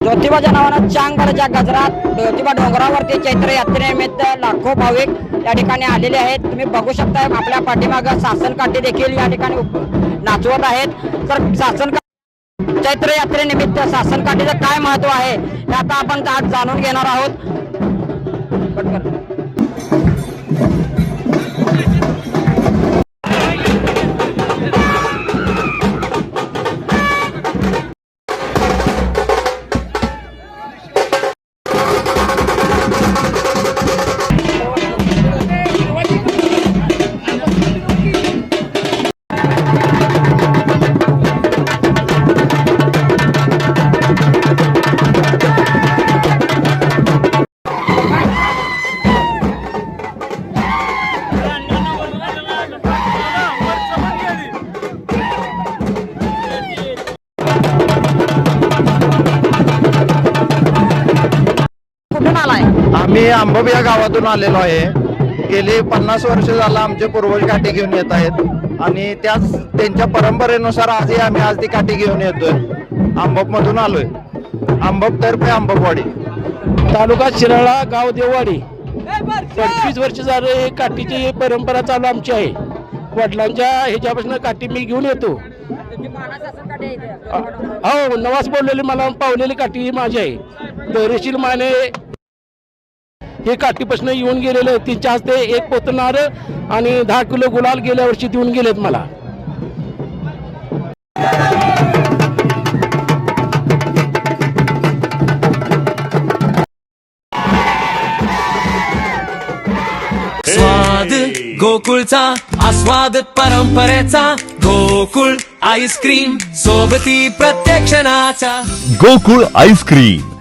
ज्योतिबाच्या नावानं चांगभरच्या गजरात ज्योतिबा डोंगरावरती चैत्र यात्रेनिमित्त लाखो भाविक या ठिकाणी आलेले आहेत। तुम्ही बघू शकता आपल्या पाठीमागं शासन काठी देखील या ठिकाणी नाचवत आहेत। तर शासन चैत्र यात्रेनिमित्त शासन काठीचं काय महत्व आहे हे आता आपण आज जाणून घेणार आहोत। आम्ही आंबोब या गावातून आलेलो आहे। गेली 50 वर्ष झालं आमचे पूर्वज काठी घेऊन येत आहेत आणि त्याच त्यांच्या परंपरेनुसार आजही आम्ही आज ती काठी घेऊन येतोय। आंबोब मधून आलोय, आंबोब तर्फे आंबोबवाडी तालुका शिराळा गाव देववाडी 25 वर्ष झाले काठीची परंपरा चालू आमची आहे। वडिलांच्या ह्याच्यापासून काठी मी घेऊन येतो। हो, नवास बोललेली मला पावलेली काठी ही माझी आहे। दरेशील माने हे काठीपासून येऊन गेलेले, त्यांच्या हस्ते एक पोतनार आणि 10 किलो गुलाल गेल्या वर्षी देऊन गेलेत मला। स्वाद गोकुळचा आस्वाद परंपरेचा, गोकुळ आईस्क्रीम सोबती प्रत्येक क्षणाचा। गोकुळ आईस्क्रीम।